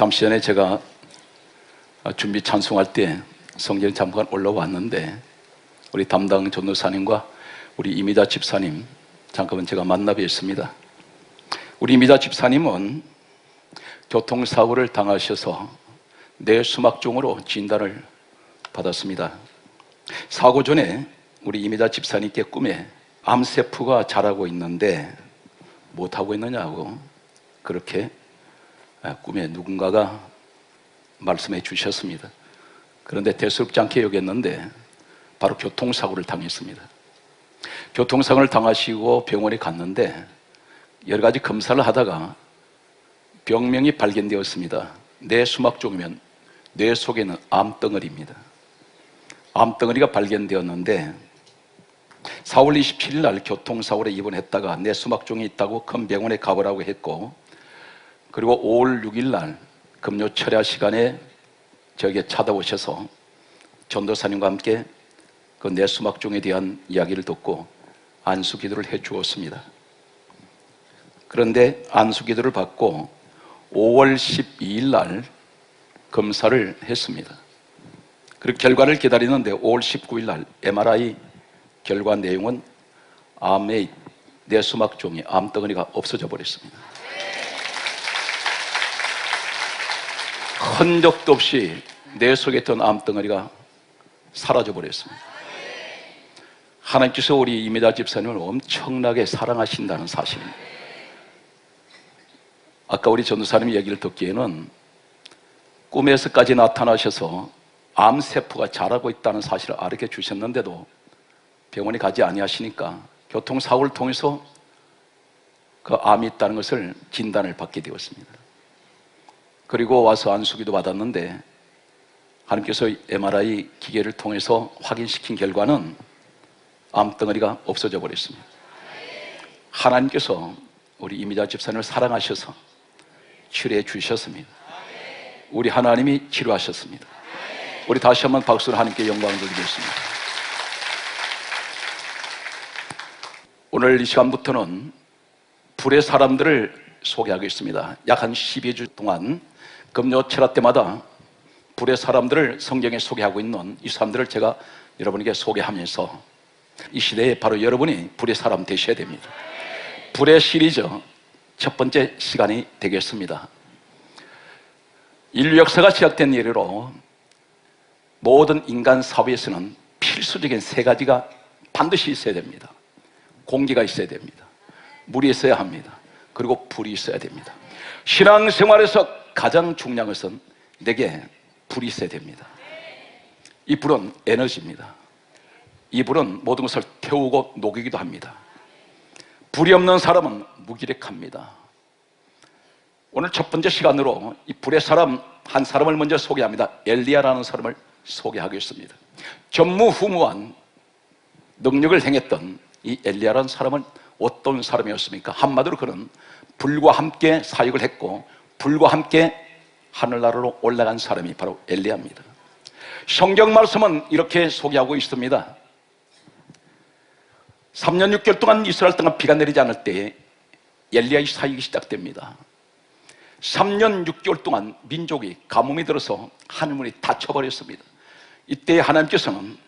잠시 전에 제가 준비 찬송할 때 성경에 잠깐 올라왔는데 우리 담당 전도사님과 우리 이미자 집사님 잠깐만 제가 만나 뵙습니다. 우리 이미자 집사님은 교통사고를 당하셔서 뇌수막종으로 진단을 받았습니다. 사고 전에 우리 이미자 집사님께 꿈에 암세포가 자라고 있는데 못하고 있느냐고 그렇게 꿈에 누군가가 말씀해 주셨습니다. 그런데 대수롭지 않게 여겼는데 바로 교통사고를 당했습니다. 교통사고를 당하시고 병원에 갔는데 여러 가지 검사를 하다가 병명이 발견되었습니다. 뇌수막종이면 뇌 속에는 암덩어리입니다. 암덩어리가 발견되었는데 4월 27일 날 교통사고로 입원했다가 뇌수막종이 있다고 큰 병원에 가보라고 했고, 그리고 5월 6일 날 금요 철야 시간에 저에게 찾아오셔서 전도사님과 함께 그 뇌수막종에 대한 이야기를 듣고 안수기도를 해 주었습니다. 그런데 안수기도를 받고 5월 12일 날 검사를 했습니다. 그리고 결과를 기다리는데 5월 19일 날 MRI 결과 내용은 암의 뇌수막종이 암덩어리가 없어져 버렸습니다. 흔적도 없이 뇌 속에 있던 암덩어리가 사라져 버렸습니다. 하나님께서 우리 이미자 집사님을 엄청나게 사랑하신다는 사실입니다. 아까 우리 전도사님 얘기를 듣기에는 꿈에서까지 나타나셔서 암세포가 자라고 있다는 사실을 알게 주셨는데도 병원에 가지 아니하시니까 교통사고를 통해서 그 암이 있다는 것을 진단을 받게 되었습니다. 그리고 와서 안수기도 받았는데 하나님께서 MRI 기계를 통해서 확인시킨 결과는 암덩어리가 없어져 버렸습니다. 하나님께서 우리 이미자 집사님을 사랑하셔서 치료해 주셨습니다. 우리 하나님이 치료하셨습니다. 우리 다시 한번 박수로 하나님께 영광을 드리겠습니다. 오늘 이 시간부터는 불의 사람들을 소개하겠습니다. 약 한 12주 동안 금요 철야 때마다 불의 사람들을 성경에 소개하고 있는 이 사람들을 제가 여러분에게 소개하면서 이 시대에 바로 여러분이 불의 사람 되셔야 됩니다. 불의 시리즈 첫 번째 시간이 되겠습니다. 인류 역사가 시작된 이래로 모든 인간 사회에서는 필수적인 세 가지가 반드시 있어야 됩니다. 공기가 있어야 됩니다. 물이 있어야 합니다. 그리고 불이 있어야 됩니다. 신앙생활에서 가장 중요한 것은 내게 불이 있어야 됩니다. 이 불은 에너지입니다. 이 불은 모든 것을 태우고 녹이기도 합니다. 불이 없는 사람은 무기력합니다. 오늘 첫 번째 시간으로 이 불의 사람 한 사람을 먼저 소개합니다. 엘리야라는 사람을 소개하겠습니다. 전무후무한 능력을 행했던 이 엘리야라는 사람은 어떤 사람이었습니까? 한마디로 그는 불과 함께 사역을 했고 불과 함께 하늘나라로 올라간 사람이 바로 엘리야입니다. 성경 말씀은 이렇게 소개하고 있습니다. 3년 6개월 동안 이스라엘 땅에 비가 내리지 않을 때 엘리야의 사역이 시작됩니다. 3년 6개월 동안 민족이 가뭄이 들어서 하늘문이 닫혀버렸습니다. 이때 하나님께서는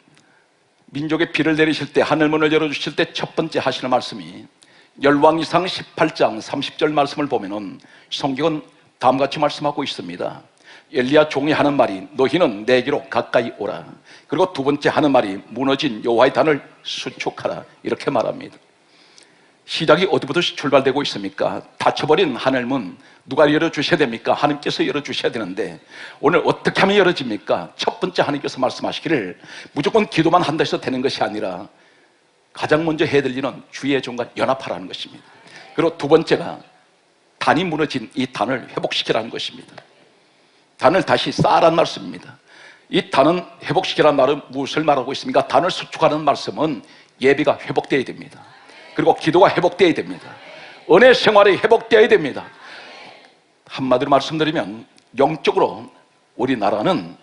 민족의 비를 내리실 때 하늘문을 열어주실 때 첫 번째 하시는 말씀이 열왕기상 18장 30절 말씀을 보면은 성경은 다음같이 말씀하고 있습니다. 엘리야 종이 하는 말이 너희는 내게로 가까이 오라. 그리고 두 번째 하는 말이 무너진 여호와의 단을 수축하라. 이렇게 말합니다. 시작이 어디부터 출발되고 있습니까? 닫혀버린 하늘문 누가 열어주셔야 됩니까? 하나님께서 열어주셔야 되는데 오늘 어떻게 하면 열어집니까? 첫 번째 하나님께서 말씀하시기를 무조건 기도만 한다 해서 되는 것이 아니라 가장 먼저 해야 될 일은 주의 종과 연합하라는 것입니다. 그리고 두 번째가 단이 무너진 이 단을 회복시키라는 것입니다. 단을 다시 쌓아라는 말씀입니다. 이 단은 회복시키라는 말은 무엇을 말하고 있습니까? 단을 수축하는 말씀은 예배가 회복되어야 됩니다. 그리고 기도가 회복되어야 됩니다. 은혜 생활이 회복되어야 됩니다. 한마디로 말씀드리면 영적으로 우리나라는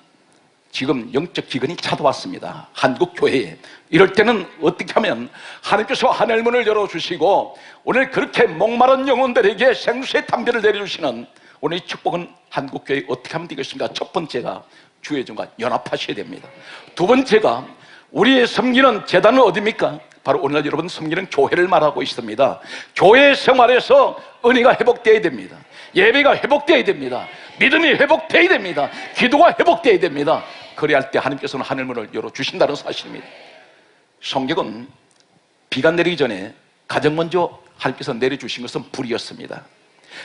지금 영적 기근이 찾아왔습니다. 한국 교회에. 이럴 때는 어떻게 하면 하나님께서 하늘문을 열어주시고 오늘 그렇게 목마른 영혼들에게 생수의 담배를 내려주시는 오늘 이 축복은 한국교회 어떻게 하면 되겠습니까? 첫 번째가 주의종과 연합하셔야 됩니다. 두 번째가 우리의 섬기는 제단은 어디입니까? 바로 오늘날 여러분 섬기는 교회를 말하고 있습니다. 교회 생활에서 은혜가 회복되어야 됩니다. 예배가 회복되어야 됩니다. 믿음이 회복되어야 됩니다. 기도가 회복되어야 됩니다. 그래야 할 때 하나님께서는 하늘문을 열어주신다는 사실입니다. 성경은 비가 내리기 전에 가장 먼저 하나님께서 내려주신 것은 불이었습니다.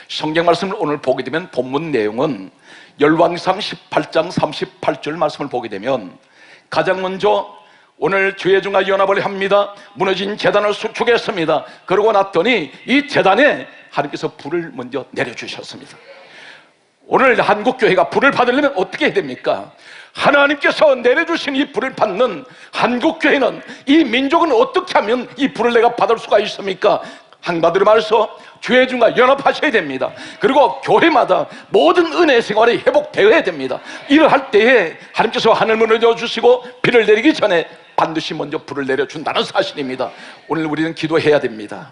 성경 말씀을 오늘 보게 되면 본문 내용은 열왕기상 18장 38절 말씀을 보게 되면 가장 먼저 오늘 주의종과 연합을 합니다. 무너진 제단을 수축했습니다. 그러고 났더니 이 제단에 하나님께서 불을 먼저 내려주셨습니다. 오늘 한국교회가 불을 받으려면 어떻게 해야 됩니까? 하나님께서 내려주신 이 불을 받는 한국교회는, 이 민족은 어떻게 하면 이 불을 내가 받을 수가 있습니까? 한마디로 말해서 주의종과 연합하셔야 됩니다. 그리고 교회마다 모든 은혜 생활이 회복되어야 됩니다. 이러할 때에 하나님께서 하늘문을 열어주시고 비를 내리기 전에 반드시 먼저 불을 내려준다는 사실입니다. 오늘 우리는 기도해야 됩니다.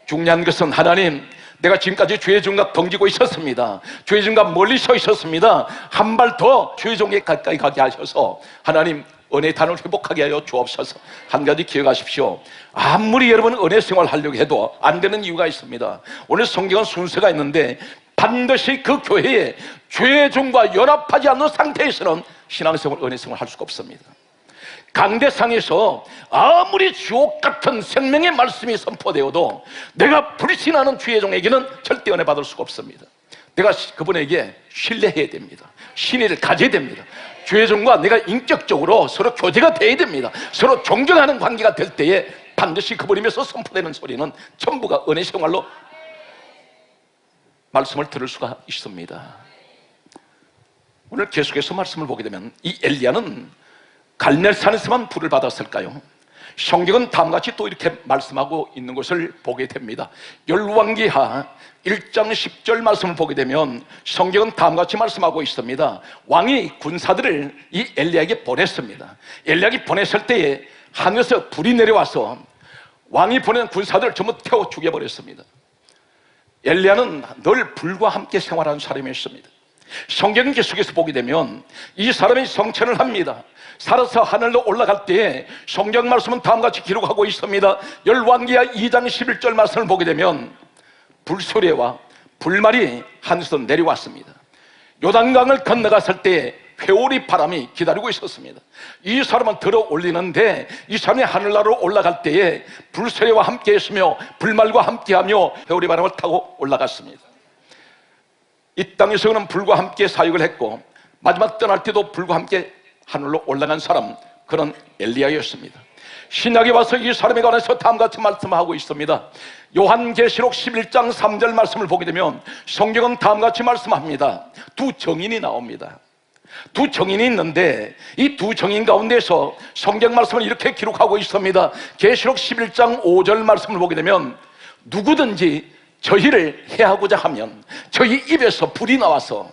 중요한 것은 하나님, 내가 지금까지 주의 종과 덩지고 있었습니다. 주의 종과 멀리 서 있었습니다. 한 발 더 주의 종에 가까이 가게 하셔서 하나님 은혜의 단을 회복하게 하여 주옵소서. 한 가지 기억하십시오. 아무리 여러분 은혜 생활 하려고 해도 안 되는 이유가 있습니다. 오늘 성경은 순서가 있는데 반드시 그 교회에 주의 종과 연합하지 않는 상태에서는 신앙생활, 은혜 생활 할 수가 없습니다. 강대상에서 아무리 주옥 같은 생명의 말씀이 선포되어도 내가 불신하는 주의 종에게는 절대 은혜 받을 수가 없습니다. 내가 그분에게 신뢰해야 됩니다. 신의를 가져야 됩니다. 주의 종과 내가 인격적으로 서로 교제가 돼야 됩니다. 서로 존경하는 관계가 될 때에 반드시 그분이면서 선포되는 소리는 전부가 은혜 생활로 말씀을 들을 수가 있습니다. 오늘 계속해서 말씀을 보게 되면 이 엘리야는 갈멜산에서만 불을 받았을까요? 성경은 다음같이 또 이렇게 말씀하고 있는 것을 보게 됩니다. 열왕기하 1장 10절 말씀을 보게 되면 성경은 다음같이 말씀하고 있습니다. 왕이 군사들을 이 엘리야에게 보냈습니다. 엘리야에게 보냈을 때에 하늘에서 불이 내려와서 왕이 보낸 군사들을 전부 태워 죽여버렸습니다. 엘리야는 늘 불과 함께 생활하는 사람이었습니다. 성경 계속해서 보게 되면 이 사람이 성천을 합니다. 살아서 하늘로 올라갈 때에 성경 말씀은 다음같이 기록하고 있습니다. 열왕기하 2장 11절 말씀을 보게 되면 불소리와 불말이 하늘에서 내려왔습니다. 요단강을 건너갔을 때에 회오리 바람이 기다리고 있었습니다. 이 사람은 들어 올리는데 이 사람이 하늘나라로 올라갈 때에 불소리와 함께 했으며 불말과 함께하며 회오리 바람을 타고 올라갔습니다. 이 땅에서는 불과 함께 사역을 했고 마지막 떠날 때도 불과 함께 하늘로 올라간 사람, 그런 엘리야였습니다. 신약에 와서 이 사람에 관해서 다음같이 말씀하고 있습니다. 요한계시록 11장 3절 말씀을 보게 되면 성경은 다음같이 말씀합니다. 두 정인이 나옵니다. 두 정인이 있는데 이 두 정인 가운데서 성경 말씀을 이렇게 기록하고 있습니다. 계시록 11장 5절 말씀을 보게 되면 누구든지 저희를 해하고자 하면 저희 입에서 불이 나와서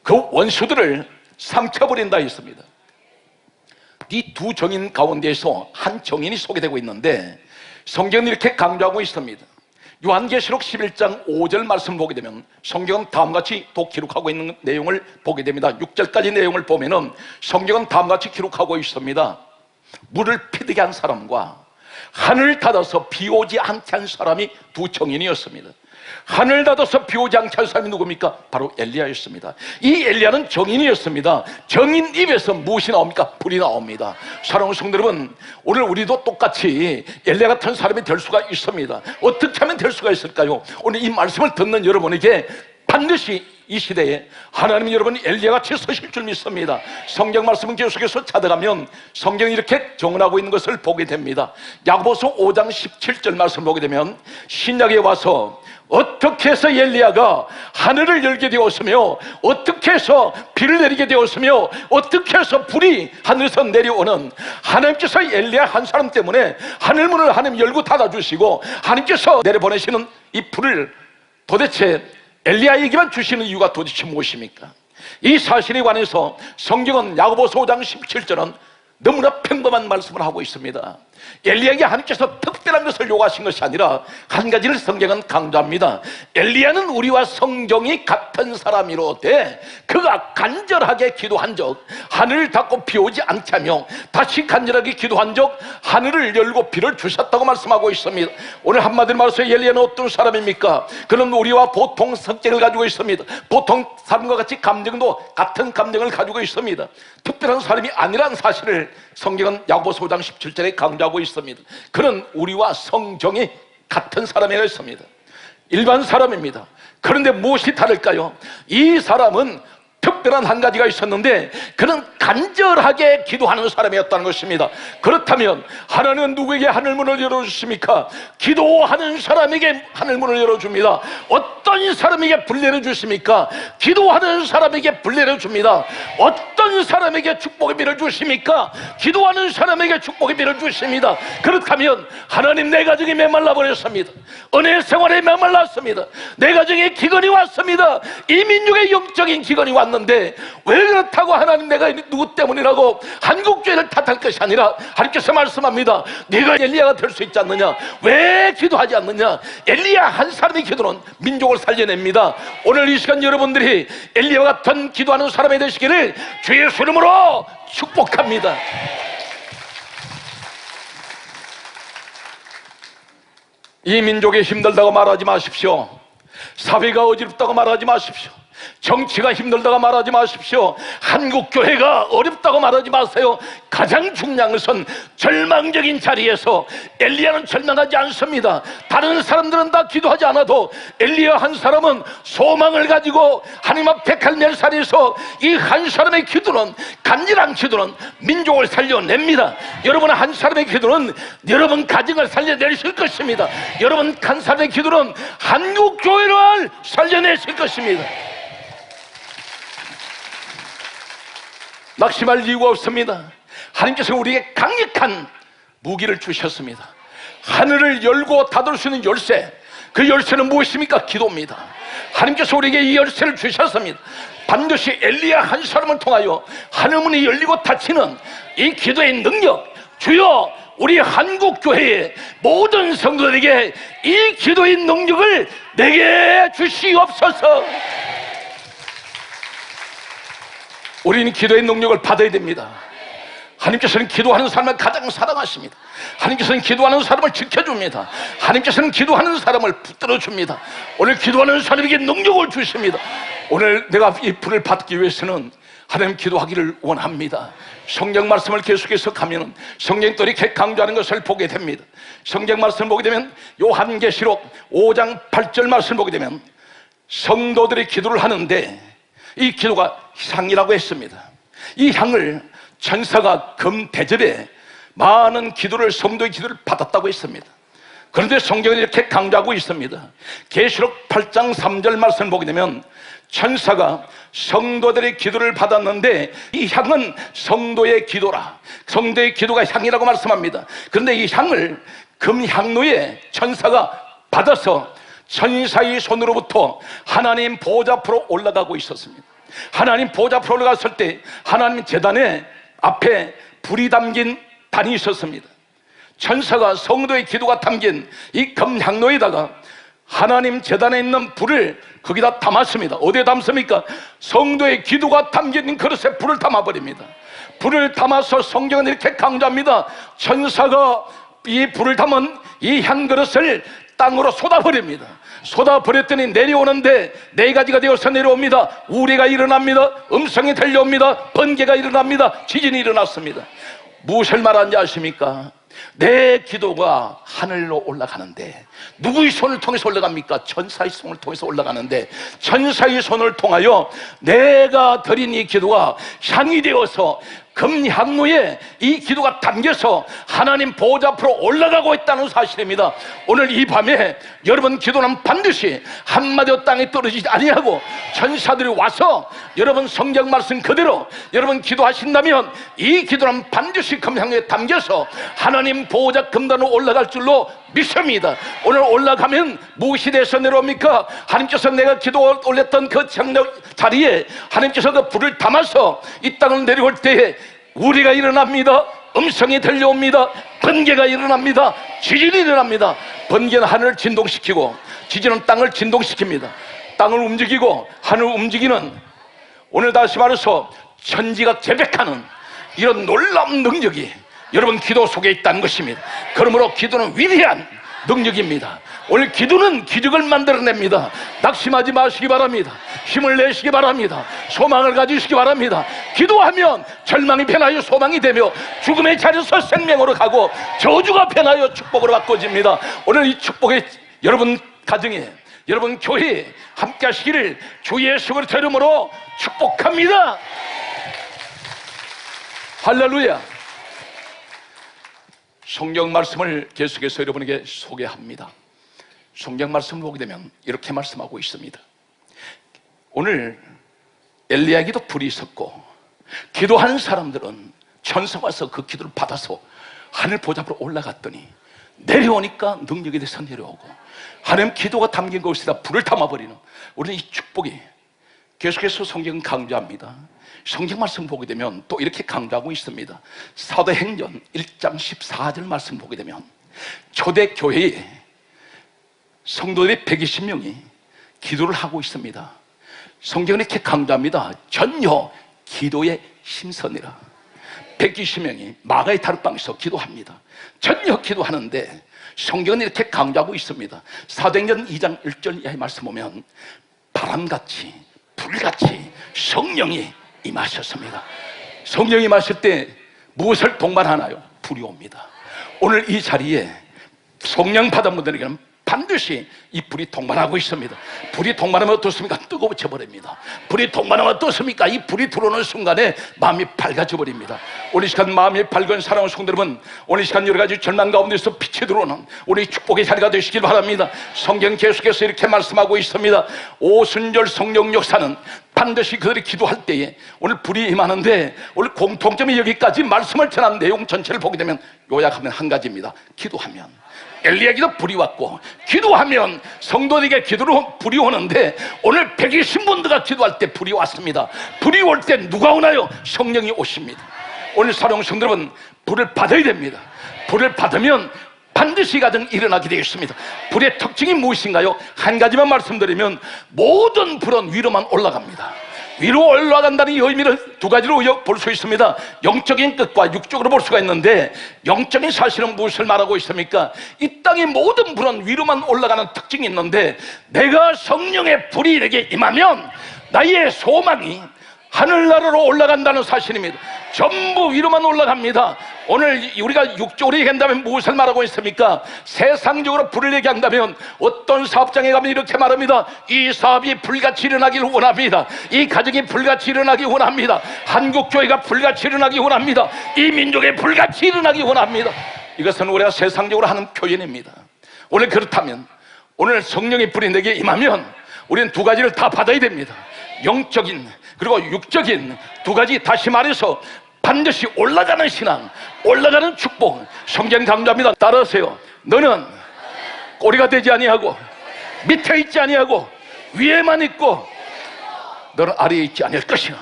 그 원수들을 삼켜버린다 했습니다. 이 두 정인 가운데에서 한 정인이 소개되고 있는데 성경은 이렇게 강조하고 있습니다. 요한계시록 11장 5절 말씀을 보게 되면 성경은 다음같이 또 기록하고 있는 내용을 보게 됩니다. 6절까지 내용을 보면은 성경은 다음같이 기록하고 있습니다. 물을 피되게 한 사람과 하늘 닫아서 비 오지 않게 한 사람이 두 정인이었습니다. 하늘 닫아서 비 오지 않게 한 사람이 누굽니까? 바로 엘리야였습니다. 이 엘리야는 정인이었습니다. 정인 입에서 무엇이 나옵니까? 불이 나옵니다. 사랑하는 성도 여러분, 오늘 우리도 똑같이 엘리야 같은 사람이 될 수가 있습니다. 어떻게 하면 될 수가 있을까요? 오늘 이 말씀을 듣는 여러분에게 반드시 이 시대에 하나님 여러분이 엘리야같이 서실 줄 믿습니다. 성경 말씀은 계속해서 찾아가면 성경이 이렇게 정언하고 있는 것을 보게 됩니다. 야고보서 5장 17절 말씀을 보게 되면 신약에 와서 어떻게 해서 엘리야가 하늘을 열게 되었으며 어떻게 해서 비를 내리게 되었으며 어떻게 해서 불이 하늘에서 내려오는, 하나님께서 엘리야 한 사람 때문에 하늘문을 하나님 열고 닫아주시고 하나님께서 내려보내시는 이 불을 도대체 엘리야에게만 주시는 이유가 도대체 무엇입니까? 이 사실에 관해서 성경은 야고보서 5장 17절은 너무나 평범한 말씀을 하고 있습니다. 엘리야에게 하나님께서 특별한 것을 요구하신 것이 아니라 한 가지를 성경은 강조합니다. 엘리야는 우리와 성정이 같은 사람이로되 그가 간절하게 기도한 적 하늘을 닫고 비 오지 않게 하며 다시 간절하게 기도한 적 하늘을 열고 비를 주셨다고 말씀하고 있습니다. 오늘 한마디로 말해서 엘리야는 어떤 사람입니까? 그는 우리와 보통 성격을 가지고 있습니다. 보통 사람과 같이 감정도 같은 감정을 가지고 있습니다. 특별한 사람이 아니라는 사실을 성경은 야고보서 5장 17절에 강조하고 있습니다. 그는 우리와 성정이 같은 사람이라 했습니다. 일반 사람입니다. 그런데 무엇이 다를까요? 이 사람은 특별한 한 가지가 있었는데 그는 간절하게 기도하는 사람이었다는 것입니다. 그렇다면 하나님은 누구에게 하늘문을 열어주십니까? 기도하는 사람에게 하늘문을 열어줍니다. 어떤 사람에게 불 내려주십니까? 기도하는 사람에게 불 내려줍니다. 어떤 사람에게 축복의 비를 주십니까? 기도하는 사람에게 축복의 비를 주십니다. 그렇다면 하나님, 내 가정이 메말라 버렸습니다. 은혜 생활에 메말랐습니다. 내 가정에 기근이 왔습니다. 이 민족의 영적인 기근이 왔는데 왜 그렇다고 하나님, 내가 누구 때문이라고 한국교회를 탓할 것이 아니라 하나님께서 말씀합니다. 네가 엘리야가 될 수 있지 않느냐? 왜 기도하지 않느냐? 엘리야 한 사람의 기도는 민족을 살려냅니다. 오늘 이 시간 여러분들이 엘리야와 같은 기도하는 사람이 되시기를 주의 예수 이름으로 축복합니다. 이 민족이 힘들다고 말하지 마십시오. 사회가 어지럽다고 말하지 마십시오. 정치가 힘들다고 말하지 마십시오. 한국교회가 어렵다고 말하지 마세요. 가장 중요한 것은 절망적인 자리에서 엘리야는 절망하지 않습니다. 다른 사람들은 다 기도하지 않아도 엘리야 한 사람은 소망을 가지고 하나님 앞에 갈멜 산에서 이 한 사람의 기도는, 간절한 기도는 민족을 살려냅니다. 여러분 한 사람의 기도는 여러분 가정을 살려내실 것입니다. 여러분 한 사람의 기도는 한국교회를 살려내실 것입니다. 낙심할 이유가 없습니다. 하나님께서 우리에게 강력한 무기를 주셨습니다. 하늘을 열고 닫을 수 있는 열쇠, 그 열쇠는 무엇입니까? 기도입니다. 하나님께서 우리에게 이 열쇠를 주셨습니다. 반드시 엘리야 한 사람을 통하여 하늘문이 열리고 닫히는 이 기도의 능력, 주여 우리 한국교회의 모든 성도들에게 이 기도의 능력을 내게 주시옵소서. 우리는 기도의 능력을 받아야 됩니다. 하나님께서는 기도하는 사람을 가장 사랑하십니다. 하나님께서는 기도하는 사람을 지켜줍니다. 하나님께서는 기도하는 사람을 붙들어줍니다. 오늘 기도하는 사람에게 능력을 주십니다. 오늘 내가 이 불을 받기 위해서는 하나님 기도하기를 원합니다. 성경 말씀을 계속해서 가면 성경이 또 이렇게 강조하는 것을 보게 됩니다. 성경 말씀을 보게 되면 요한계시록 5장 8절 말씀을 보게 되면 성도들이 기도를 하는데 이 기도가 향이라고 했습니다. 이 향을 천사가 금 대접에 많은 기도를, 성도의 기도를 받았다고 했습니다. 그런데 성경은 이렇게 강조하고 있습니다. 계시록 8장 3절 말씀을 보게 되면 천사가 성도들의 기도를 받았는데 이 향은 성도의 기도라, 성도의 기도가 향이라고 말씀합니다. 그런데 이 향을 금향로에 천사가 받아서 천사의 손으로부터 하나님 보좌 앞으로 올라가고 있었습니다. 하나님 보좌 앞으로 올라갔을 때 하나님 제단에 앞에 불이 담긴 단이 있었습니다. 천사가 성도의 기도가 담긴 이 금향로에다가 하나님 제단에 있는 불을 거기다 담았습니다. 어디에 담습니까? 성도의 기도가 담긴 그릇에 불을 담아버립니다. 불을 담아서 성경은 이렇게 강조합니다. 천사가 이 불을 담은 이 향그릇을 땅으로 쏟아버립니다. 쏟아버렸더니 내려오는데 네 가지가 되어서 내려옵니다. 우레가 일어납니다. 음성이 들려옵니다. 번개가 일어납니다. 지진이 일어났습니다. 무엇을 말하는지 아십니까? 내 기도가 하늘로 올라가는데 누구의 손을 통해서 올라갑니까? 천사의 손을 통해서 올라가는데 천사의 손을 통하여 내가 드린 이 기도가 향이 되어서 금향로에 이 기도가 담겨서 하나님 보좌 앞으로 올라가고 있다는 사실입니다. 오늘 이 밤에 여러분 기도는 반드시 한마디도 땅에 떨어지지 아니하고 천사들이 와서 여러분 성경 말씀 그대로 여러분 기도하신다면 이 기도는 반드시 금향로에 담겨서 하나님 보좌 금단으로 올라갈 줄로 믿습니다. 오늘 올라가면 무엇이 돼서 내려옵니까? 하나님께서 내가 기도 올렸던 그 자리에 하나님께서 그 불을 담아서 이 땅을 내려올 때에 우리가 일어납니다. 음성이 들려옵니다. 번개가 일어납니다. 지진이 일어납니다. 번개는 하늘을 진동시키고 지진은 땅을 진동시킵니다. 땅을 움직이고 하늘을 움직이는, 오늘 다시 말해서 천지가 재백하는 이런 놀라운 능력이 여러분 기도 속에 있다는 것입니다. 그러므로 기도는 위대한 능력입니다. 오늘 기도는 기적을 만들어냅니다. 낙심하지 마시기 바랍니다. 힘을 내시기 바랍니다. 소망을 가지시기 바랍니다. 기도하면 절망이 변하여 소망이 되며 죽음의 자리에서 생명으로 가고 저주가 변하여 축복으로 바꿔집니다. 오늘 이 축복의 여러분 가정에, 여러분 교회에 함께 하시기를 주 예수 그리스도의 이름으로 축복합니다. 할렐루야. 성경 말씀을 계속해서 여러분에게 소개합니다. 성경 말씀을 보게 되면 이렇게 말씀하고 있습니다. 오늘 엘리야에게도 불이 있었고 기도하는 사람들은 천사가 와서 그 기도를 받아서 하늘 보좌로 올라갔더니 내려오니까 능력에 대해서 내려오고 하나님 기도가 담긴 곳에다 불을 담아버리는, 우리는 이 축복이 계속해서 성경은 강조합니다. 성경 말씀 보게 되면 또 이렇게 강조하고 있습니다. 사도행전 1장 14절 말씀 보게 되면 초대교회에 성도들이 120명이 기도를 하고 있습니다. 성경은 이렇게 강조합니다. 전혀 기도에 힘쓰니라. 120명이 마가의 다락방에서 기도합니다. 전혀 기도하는데 성경은 이렇게 강조하고 있습니다. 사도행전 2장 1절 이하의 말씀 보면 바람같이 불같이 성령이 임하셨습니다. 성령이 임하실 때 무엇을 동반하나요? 불이 옵니다. 오늘 이 자리에 성령 받은 분들에게는 반드시 이 불이 동반하고 있습니다. 불이 동반하면 어떻습니까? 뜨거워져 버립니다. 불이 동반하면 어떻습니까? 이 불이 들어오는 순간에 마음이 밝아져 버립니다. 오늘 이 시간 마음이 밝은 사랑하는 성도 여러분, 오늘 이 시간 여러 가지 절망 가운데서 빛이 들어오는 우리 축복의 자리가 되시길 바랍니다. 성경 계속해서 이렇게 말씀하고 있습니다. 오순절 성령 역사는 반드시 그들이 기도할 때에 오늘 불이 임하는데, 오늘 공통점이 여기까지 말씀을 전한 내용 전체를 보게 되면 요약하면 한 가지입니다. 기도하면 엘리야에게도 불이 왔고 기도하면 성도들에게 기도로 불이 오는데, 오늘 120분들가 기도할 때 불이 왔습니다. 불이 올 때 누가 오나요? 성령이 오십니다. 오늘 사랑하는 성도 여러분, 불을 받아야 됩니다. 불을 받으면 반드시 가정 일어나게 되어 있습니다. 불의 특징이 무엇인가요? 한 가지만 말씀드리면 모든 불은 위로만 올라갑니다. 위로 올라간다는 이 의미를 두 가지로 볼 수 있습니다. 영적인 뜻과 육적으로 볼 수가 있는데, 영적인 사실은 무엇을 말하고 있습니까? 이 땅의 모든 불은 위로만 올라가는 특징이 있는데, 내가 성령의 불이 내게 임하면 나의 소망이 하늘나라로 올라간다는 사실입니다. 전부 위로만 올라갑니다. 오늘 우리가 육적으로 얘기한다면 무엇을 말하고 있습니까? 세상적으로 불을 얘기한다면 어떤 사업장에 가면 이렇게 말합니다. 이 사업이 불같이 일어나기를 원합니다. 이 가정이 불같이 일어나기 원합니다. 한국교회가 불같이 일어나기 원합니다. 이 민족이 불같이 일어나기 원합니다. 이것은 우리가 세상적으로 하는 표현입니다. 오늘 그렇다면 오늘 성령의 불이 내게 임하면 우리는 두 가지를 다 받아야 됩니다. 영적인 그리고 육적인 두 가지, 다시 말해서 반드시 올라가는 신앙, 올라가는 축복. 성경 강조합니다. 따라하세요. 너는 꼬리가 되지 아니하고 밑에 있지 아니하고 위에만 있고 너는 아래에 있지 아니할 것이나.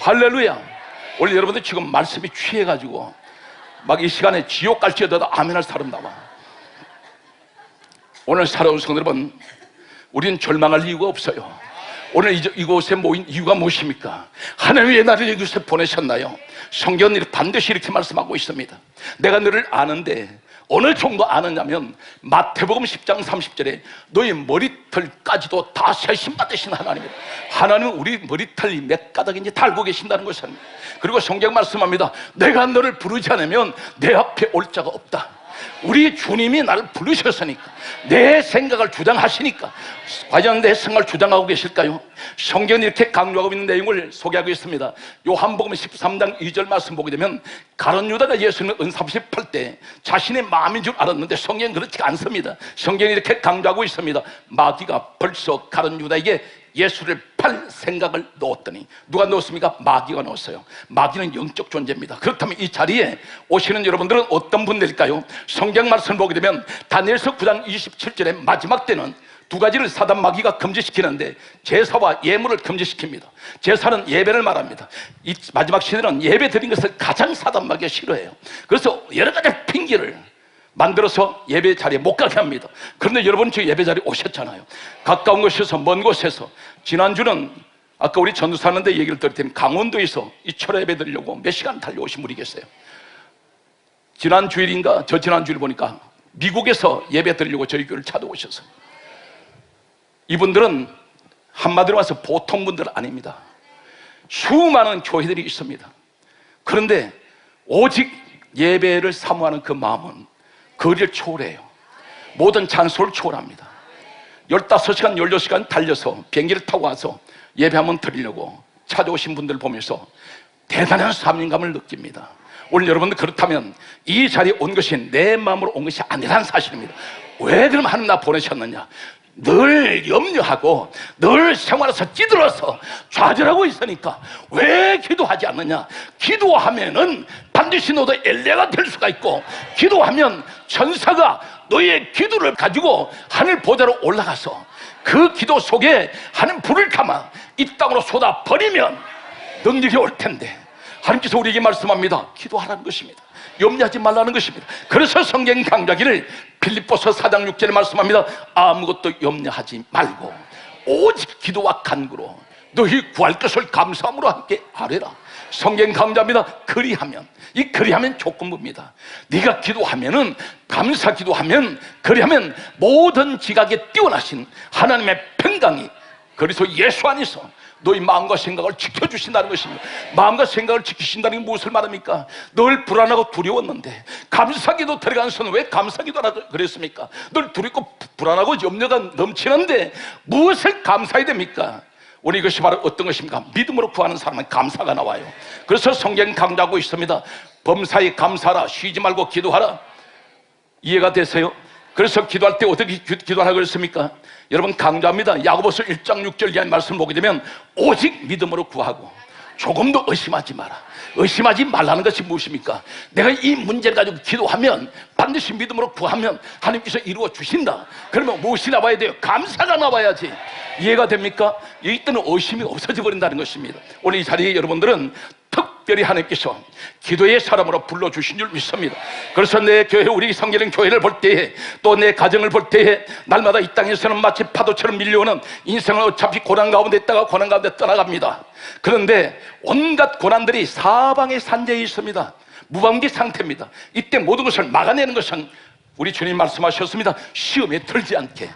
할렐루야. 오늘 여러분들 지금 말씀이 취해가지고 막 이 시간에 지옥 갈지어도 아멘할 사람 나와. 오늘 살아온 성도 여러분, 우리는 절망할 이유가 없어요. 오늘 이곳에 모인 이유가 무엇입니까? 하나님이 왜 나를 이곳에 보내셨나요? 성경은 반드시 이렇게 말씀하고 있습니다. 내가 너를 아는데 어느 정도 아느냐면 마태복음 10장 30절에 너희 머리털까지도 다 세심 받으신 하나님이다. 하나님은 우리 머리털이 몇 가닥인지 다 알고 계신다는 것입니다. 그리고 성경 말씀합니다. 내가 너를 부르지 않으면 내 앞에 올 자가 없다. 우리 주님이 나를 부르셨으니까, 내 생각을 주장하시니까 과연 내 생각을 주장하고 계실까요? 성경이 이렇게 강조하고 있는 내용을 소개하고 있습니다. 요한복음 13장 2절 말씀 보게 되면 가룟 유다가 예수님을 은사십할 때 자신의 마음인 줄 알았는데 성경은 그렇지 않습니다. 성경이 이렇게 강조하고 있습니다. 마귀가 벌써 가룟 유다에게 예수를 팔 생각을 넣었더니, 누가 넣었습니까? 마귀가 넣었어요. 마귀는 영적 존재입니다. 그렇다면 이 자리에 오시는 여러분들은 어떤 분들일까요? 성경 말씀을 보게 되면 다니엘서 9장 27절의 마지막 때는 두 가지를 사단 마귀가 금지시키는데 제사와 예물을 금지시킵니다. 제사는 예배를 말합니다. 이 마지막 시대는 예배 드린 것을 가장 사단 마귀가 싫어해요. 그래서 여러 가지 핑계를 만들어서 예배 자리에 못 가게 합니다. 그런데 여러분 지금 예배 자리에 오셨잖아요. 가까운 곳에서 먼 곳에서. 지난주는 아까 우리 전도사는데 얘기를 들을 때는 강원도에서 이 철회 예배 드리려고 몇 시간 달려오신 분이 계세요. 지난 주일인가 지난 주일 보니까 미국에서 예배 드리려고 저희 교회를 찾아오셔서, 이분들은 한마디로 와서 보통 분들 아닙니다. 수많은 교회들이 있습니다. 그런데 오직 예배를 사모하는 그 마음은 거리를 초월해요. 모든 장소를 초월합니다. 15시간, 16시간 달려서 비행기를 타고 와서 예배 한번 드리려고 찾아오신 분들 보면서 대단한 사명감을 느낍니다. 오늘 여러분들 그렇다면 이 자리에 온 것이 내 마음으로 온 것이 아니라는 사실입니다. 왜 그럼 하나님 나 보내셨느냐? 늘 염려하고 늘 생활에서 찌들어서 좌절하고 있으니까 왜 기도하지 않느냐? 기도하면은 반드시 너도 엘리야가 될 수가 있고, 기도하면 천사가 너의 기도를 가지고 하늘 보좌로 올라가서 그 기도 속에 하는 불을 감아 이 땅으로 쏟아 버리면 능력이 올 텐데, 하나님께서 우리에게 말씀합니다. 기도하라는 것입니다. 염려하지 말라는 것입니다. 그래서 성경 강좌기를 빌립보서 4장 6절에 말씀합니다. 아무것도 염려하지 말고 오직 기도와 간구로 너희 구할 것을 감사함으로 함께 아뢰라. 성경 강좌입니다. 그리하면, 이 그리하면 조건부입니다. 네가 기도하면은, 감사 기도하면, 그리하면 모든 지각에 뛰어나신 하나님의 평강이 그리스도 예수 안에서 너희 마음과 생각을 지켜주신다는 것입니다. 마음과 생각을 지키신다는 게 무엇을 말합니까? 늘 불안하고 두려웠는데 감사기도 들어간 손은 왜 감사기도라고 그랬습니까? 늘 두렵고 불안하고 염려가 넘치는데 무엇을 감사해야 됩니까? 오늘 이것이 바로 어떤 것입니까? 믿음으로 구하는 사람은 감사가 나와요. 그래서 성경 강조하고 있습니다. 범사에 감사하라, 쉬지 말고 기도하라. 이해가 되세요? 그래서 기도할 때 어떻게 기도하라고 그랬습니까? 여러분 강조합니다. 야고보서 1장 6절 이하의 말씀을 보게 되면 오직 믿음으로 구하고 조금도 의심하지 마라. 의심하지 말라는 것이 무엇입니까? 내가 이 문제를 가지고 기도하면, 반드시 믿음으로 구하면 하나님께서 이루어 주신다. 그러면 무엇이 나와야 돼요? 감사가 나와야지. 이해가 됩니까? 이때는 의심이 없어져 버린다는 것입니다. 오늘 이 자리에 여러분들은 특별히 하나님께서 기도의 사람으로 불러주신 줄 믿습니다. 그래서 내 교회, 우리 성결한 교회를 볼 때에, 또 내 가정을 볼 때에 날마다 이 땅에서는 마치 파도처럼 밀려오는 인생은 어차피 고난 가운데 있다가 고난 가운데 떠나갑니다. 그런데 온갖 고난들이 사방의 산재에 있습니다. 무방비 상태입니다. 이때 모든 것을 막아내는 것은 우리 주님 말씀하셨습니다. 시험에 들지 않게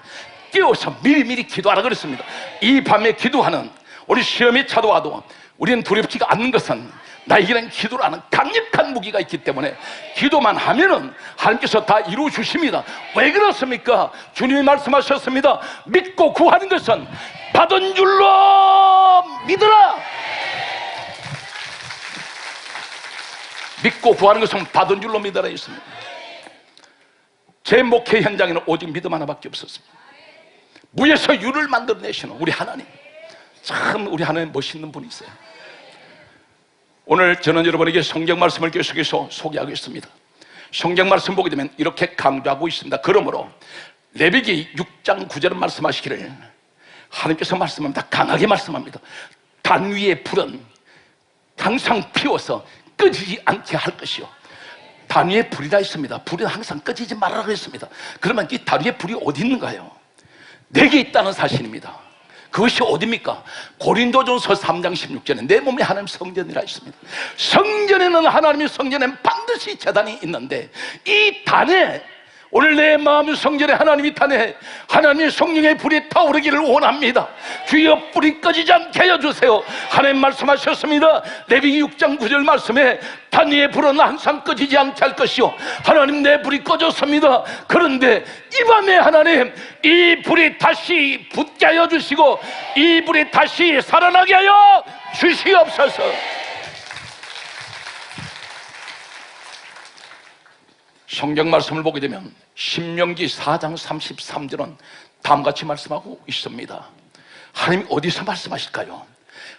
깨워서 미리미리 기도하라 그랬습니다. 이 밤에 기도하는, 우리 시험에 찾아와도 우리는 두렵지가 않는 것은 나에게는 기도라는 강력한 무기가 있기 때문에 기도만 하면은 하나님께서 다 이루어 주십니다. 왜 그렇습니까? 주님이 말씀하셨습니다. 믿고 구하는 것은 받은 줄로 믿으라. 믿고 구하는 것은 받은 줄로 믿으라 했습니다. 제 목회 현장에는 오직 믿음 하나밖에 없었습니다. 무에서 유를 만들어내시는 우리 하나님, 참 우리 하나님 멋있는 분이세요. 오늘 저는 여러분에게 성경 말씀을 계속해서 소개하겠습니다. 성경 말씀 보게 되면 이렇게 강조하고 있습니다. 그러므로 레위기 6장 9절은 말씀하시기를, 하나님께서 말씀합니다. 강하게 말씀합니다. 단 위에 불은 항상 피워서 꺼지지 않게 할 것이요. 단 위에 불이 다 있습니다. 불은 항상 꺼지지 말라고 했습니다. 그러면 이 단 위에 불이 어디 있는가요? 내게 있다는 사실입니다. 그것이 어디입니까? 고린도전서 3장 16절에 내 몸에 하나님 성전이라 있습니다. 성전에는, 하나님의 성전에는 반드시 제단이 있는데, 이 단에, 오늘 내 마음의 성전에 하나님이 단에 하나님의 성령의 불이 타오르기를 원합니다. 주여 불이 꺼지지 않게 해주세요. 하나님 말씀하셨습니다. 레위기 6장 9절 말씀에 단 위에 불은 항상 꺼지지 않게 할 것이요, 하나님 내 불이 꺼졌습니다. 그런데 이 밤에 하나님 이 불이 다시 붙게 하여 주시고 이 불이 다시 살아나게 하여 주시옵소서. 성경 말씀을 보게 되면 신명기 4장 33절은 다음같이 말씀하고 있습니다. 하나님이 어디서 말씀하실까요?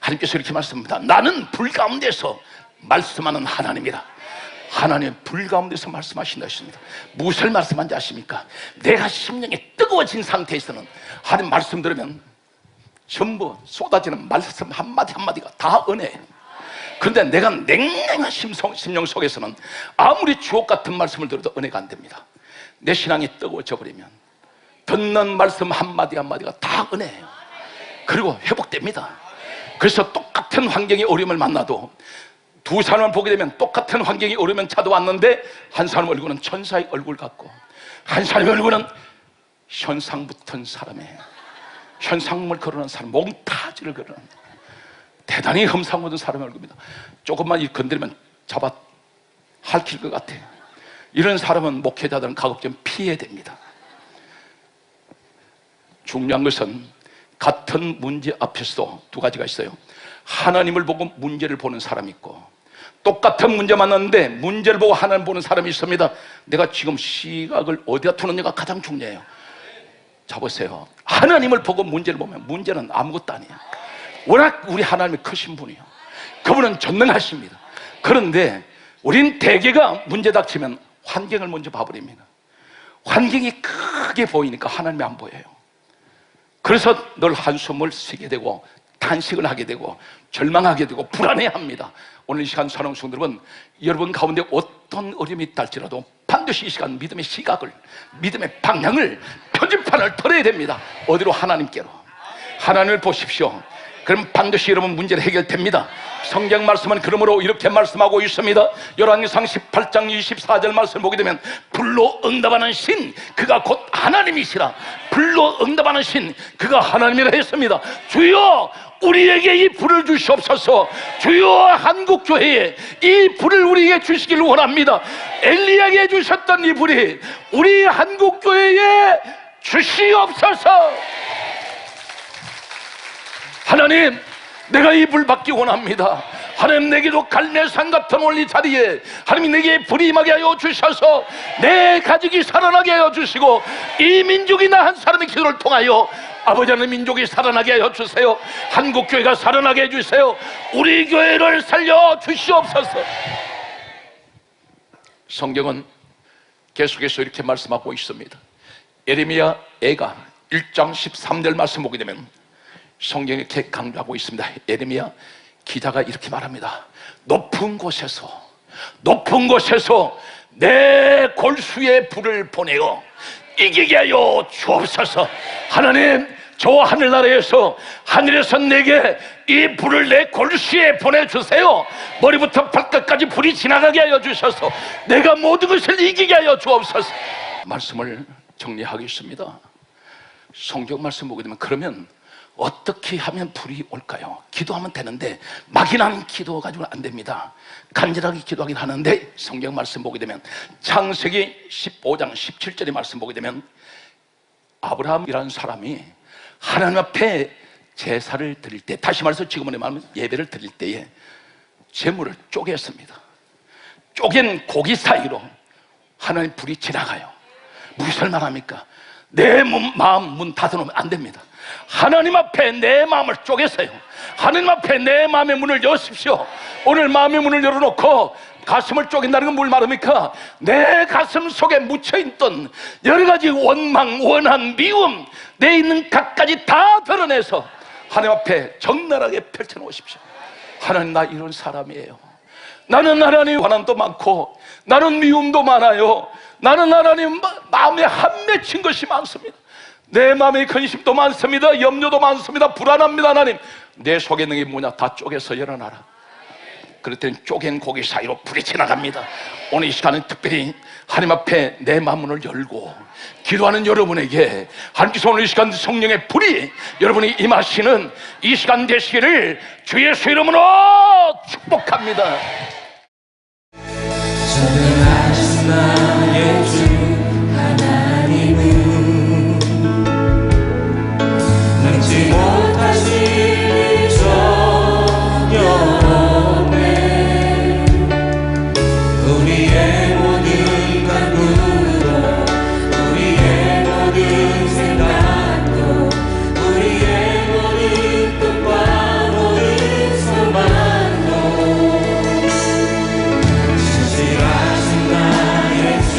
하나님께서 이렇게 말씀합니다. 나는 불 가운데서 말씀하는 하나님이라. 하나님 불 가운데서 말씀하신다 했습니다. 무엇을 말씀한지 아십니까? 내가 심령에 뜨거운 뜨거워진 상태에서는 하나님 말씀 들으면 전부 쏟아지는 말씀 한마디 한마디가 다 은혜예요. 그런데 내가 냉랭한 심령 속에서는 아무리 주옥 같은 말씀을 들어도 은혜가 안 됩니다. 내 신앙이 뜨거워져 버리면 듣는 말씀 한마디 한마디가 다 은혜예요. 그리고 회복됩니다. 그래서 똑같은 환경의 어려움을 만나도 두 사람을 보게 되면 똑같은 환경이 어려우면 찾아왔는데 한 사람 얼굴은 천사의 얼굴 같고 한 사람의 얼굴은 현상 붙은 사람이에요. 현상을 거르는 사람, 몽타주를 거르는 대단히 흠상 묻은 사람의 얼굴입니다. 조금만 건드리면 잡아 핥힐 것 같아요. 이런 사람은 목회자들은 가급적 피해야 됩니다. 중요한 것은 같은 문제 앞에서도 두 가지가 있어요. 하나님을 보고 문제를 보는 사람이 있고, 똑같은 문제 만났는데 문제를 보고 하나님 보는 사람이 있습니다. 내가 지금 시각을 어디다 두느냐가 가장 중요해요. 자 보세요. 하나님을 보고 문제를 보면 문제는 아무것도 아니에요. 워낙 우리 하나님이 크신 분이에요. 그분은 전능하십니다. 그런데 우린 대개가 문제 닥치면 환경을 먼저 봐버립니다. 환경이 크게 보이니까 하나님이 안 보여요. 그래서 늘 한숨을 쉬게 되고 탄식을 하게 되고 절망하게 되고 불안해합니다. 오늘 이 시간 사랑하는 성도 여러분, 여러분 가운데 어떤 어려움이 있다 할지라도 반드시 이 시간 믿음의 시각을, 믿음의 방향을, 표지판을 털어야 됩니다. 어디로? 하나님께로. 하나님을 보십시오. 그럼 반드시 여러분 문제는 해결됩니다. 성경 말씀은 그러므로 이렇게 말씀하고 있습니다. 열왕기상 18장 24절 말씀 보게 되면 불로 응답하는 신, 그가 곧 하나님이시라. 불로 응답하는 신, 그가 하나님이라 했습니다. 주여 우리에게 이 불을 주시옵소서. 주여 한국교회에 이 불을 우리에게 주시기를 원합니다. 엘리야에게 주셨던 이 불이 우리 한국교회에 주시옵소서. 하나님, 내가 이 불 받기 원합니다. 하나님, 내게도 갈멜산 같은 원리 자리에 하나님 내게 불이 임하게 하여 주셔서 내 가족이 살아나게 하여 주시고 이 민족이 나 한 사람의 기도를 통하여 아버지 하나님 민족이 살아나게 하여 주세요. 한국교회가 살아나게 해주세요. 우리 교회를 살려 주시옵소서. 성경은 계속해서 이렇게 말씀하고 있습니다. 예레미야 애가 1장 13절 말씀 보게 되면 성경에 이렇게 강조하고 있습니다. 예레미야 기자가 이렇게 말합니다. 높은 곳에서 내 골수에 불을 보내어 이기게 하여 주옵소서. 하나님, 저 하늘나라에서 하늘에서 내게 이 불을 내 골수에 보내주세요. 머리부터 발끝까지 불이 지나가게 하여 주셔서 내가 모든 것을 이기게 하여 주옵소서. 말씀을 정리하겠습니다. 성경 말씀 보게 되면 그러면 어떻게 하면 불이 올까요? 기도하면 되는데 막연한 기도 가지고는 안 됩니다. 간절하게 기도하긴 하는데 성경 말씀 보게 되면 창세기 15장 17절의 말씀 보게 되면 아브라함이라는 사람이 하나님 앞에 제사를 드릴 때, 다시 말해서 지금은 말하면 예배를 드릴 때에 제물을 쪼갰습니다. 쪼갠 고기 사이로 하나님 불이 지나가요. 무엇을 말합니까? 내 마음 문 닫아놓으면 안 됩니다. 하나님 앞에 내 마음을 쪼개세요. 하나님 앞에 내 마음의 문을 여십시오. 오늘 마음의 문을 열어놓고 가슴을 쪼갠다는 건 뭘 말합니까? 내 가슴 속에 묻혀있던 여러 가지 원망, 원한, 미움, 내 있는 갖가지 다 드러내서 하나님 앞에 적나라하게 펼쳐놓으십시오. 하나님, 나 이런 사람이에요. 나는 하나님 원한도 많고 나는 미움도 많아요. 나는 하나님 마음에 한 맺힌 것이 많습니다. 내 마음에 근심도 많습니다. 염려도 많습니다. 불안합니다. 하나님, 내 속에 있는 게 뭐냐 다 쪼개서 열어놔라. 그럴 때는 쪼갠 고기 사이로 불이 지나갑니다. 오늘 이 시간은 특별히 하나님 앞에 내 마음문을 열고 기도하는 여러분에게 하나님께서 오늘 이 시간 성령의 불이 여러분이 임하시는 이 시간 되시기를 주 예수 이름으로 축복합니다. 전능하신 나의 주 하나님은 능치 못하신 이 정결함에 우리의 모든 간구도 우리의 모든 생각도 우리의 모든 뜻과 모든 소망도 진실하신 나의 주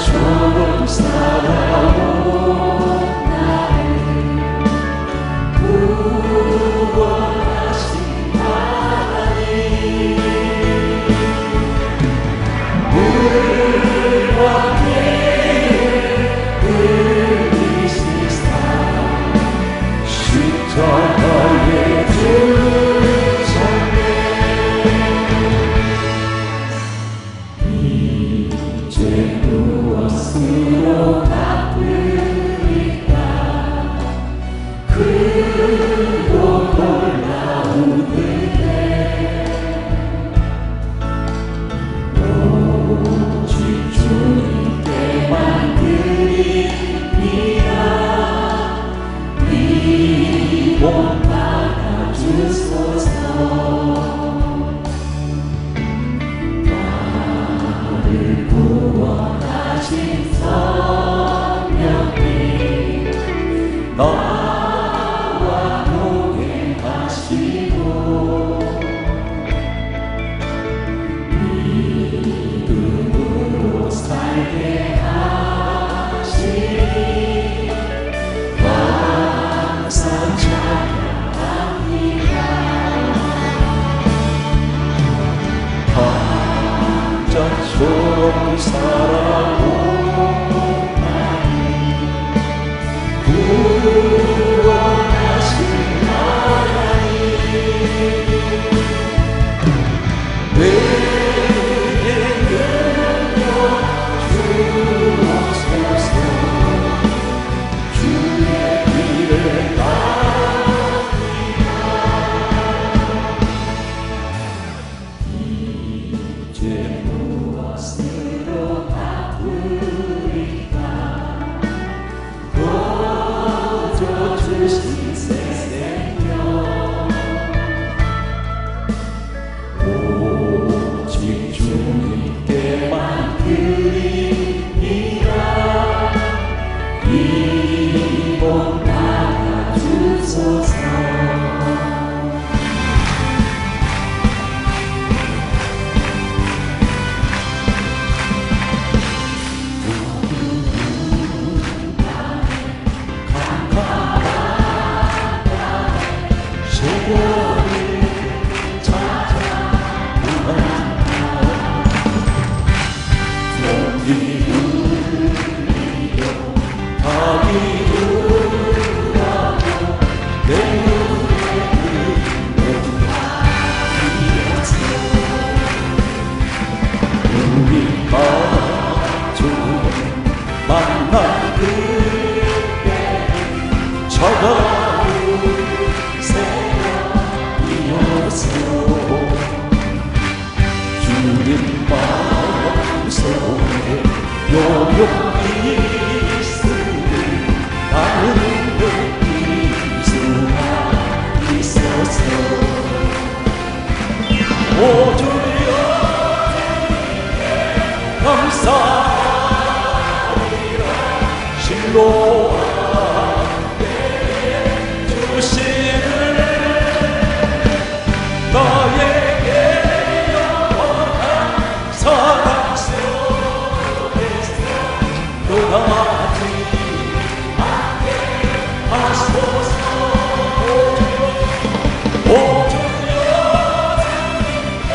남자처럼 살아온 나를 구원하신 하나님, 물과 매를 흘리시사 십자가에 죽으셨네. 이제 무엇으로 갚으리까 그 놀라운 은혜. 오직 주님께만 드립니다. 이 몸 받아주소서. 나를 구원하신 성령님, 나와 동행하시고 믿음으로 살게 하시니 감사 찬양합니다. 남자처럼 살아온 나를 구원하신 하나님, 내게 능력 주옵소서. 주의 길을 따릅니다. 이제 무엇으로 갚으리까 거저 주신 새 생명. 오직 주님께만 드립니다. 이 몸 받아주소서. 주님 마음속에 요용이 있으니 나는 느낄 수가 있어서 오 주여 감사합니다. 실로와 주시는 나에게 영원한 사랑 속에서 떠나지 않게 하소서. 오 주여 주님께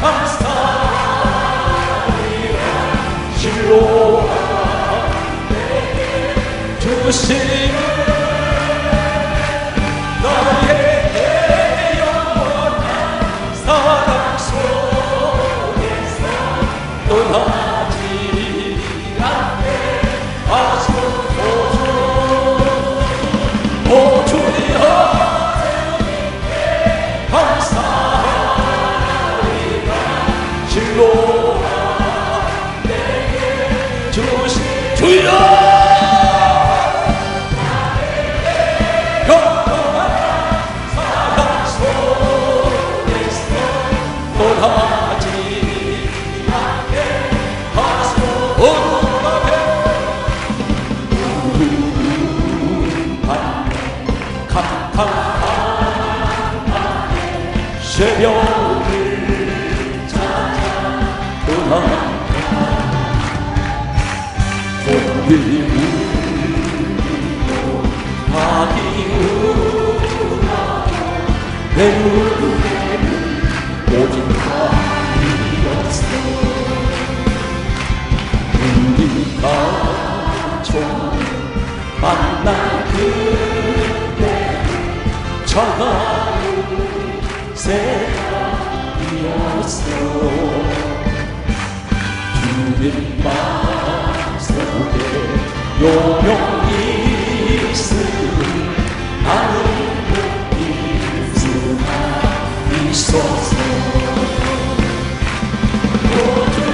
감사합니다. 실로와 내게 주시는 나에게 영원한 사랑 속에서 떠나지 않게 하소서. 오 주여 감사합니다. 실로와 내게 주신 주여 떠나지 않게 하소서. 감탄하네 새벽을 찾아 떠나 내 눈에는 오직 하늘이었어. 우리가 처음 만난 그때 차가운 새벽이었어. 주님 마음속에 요명이 있으니 나는 있어서 주님께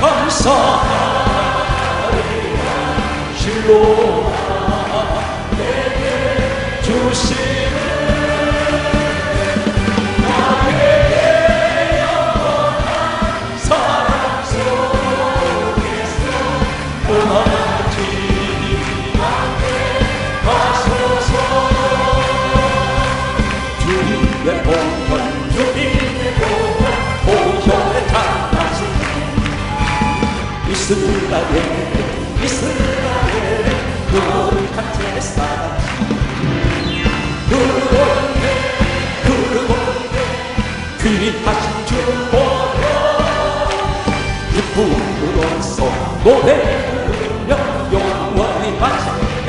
감사하리라. 실로 내게 주시는 나에게 영원한 사랑 속에서 떠나지 않게 하소서. 주님의 복은 주님의 복은 보혈의 장하시 이스라엘 거룩한 제사장 그르고는데 귀하신 주 보여 기쁨으로써 노래 부르며 영원히 바치게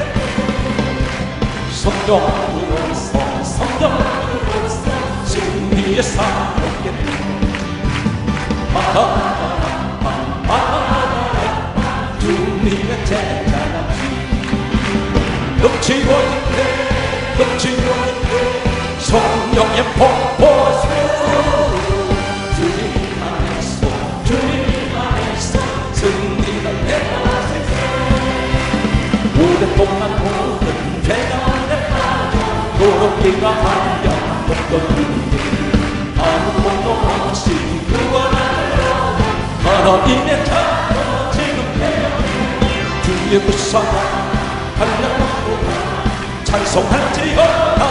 성령으로써 승리의 사역에 주님의 제자라. 넘치고 있네 성령의 폭포수. 주님 안에서 승리가 내려왔네. 오랫동안 모든 죄가 내 빠져 노릇기가 하며 없던 아무것도 없이 구원하려 하나님의 자녀 지금 되어 주의 그 사랑 할렐루야 찬송할지어다.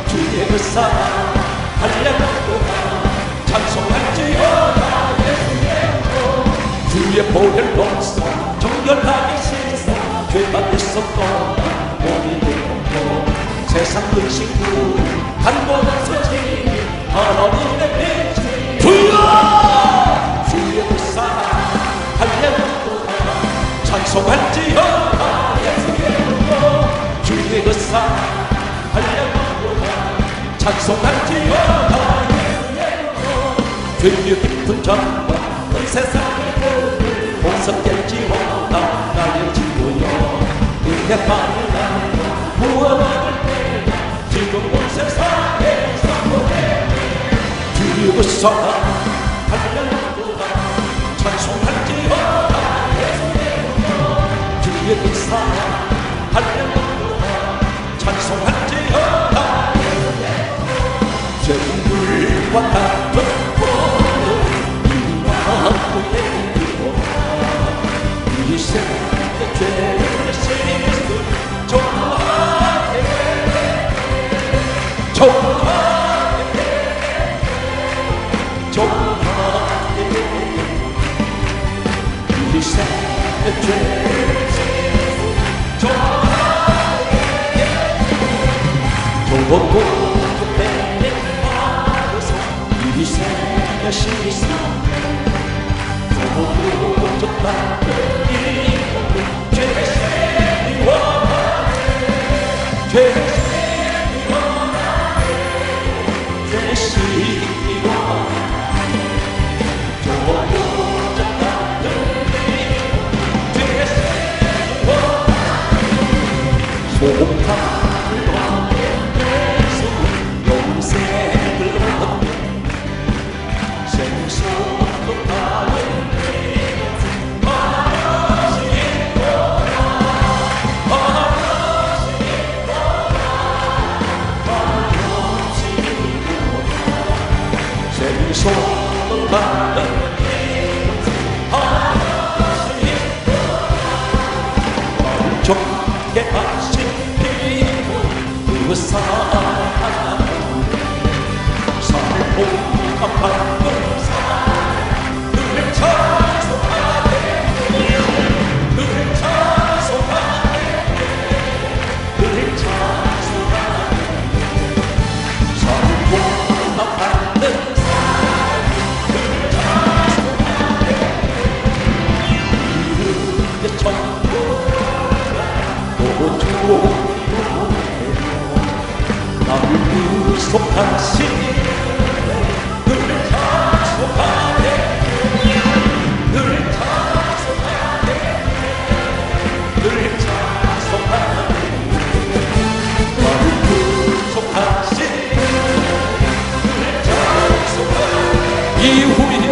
주의 그 사랑 할렐루야 찬송할지어다. 주의 보혈로서 정결하게 씻어 죄가 됐었던 몸이 되었고 세상 근심도 단번한 소식 하나님의 빛이 주여 주의 그 사랑 할렐루야 찬송할지어다. 주의 그 사랑 할렐루야 찬송할지어다. 죄의 깊은 잠과 온 세상의 불을 봉선될지어다. 나의 친구여 은혜 받는 구원받을 때가 지금 온 세상에 선포해. 주의 그 사랑 할렐루야 찬송할지어다. 주의 그 사랑 할렐루야 찬송할지어다. 죄물과 같은 보혈 이와 함께 이 세상의 죄를 씻을 정하게 이 세상의 죄를 정하게 좋고 좋게 받아서 이 세상의 시선 좋고 좋다 좋게 하신 피부 그 사랑 살고 아팠던 사랑 그를 찾아 이 후이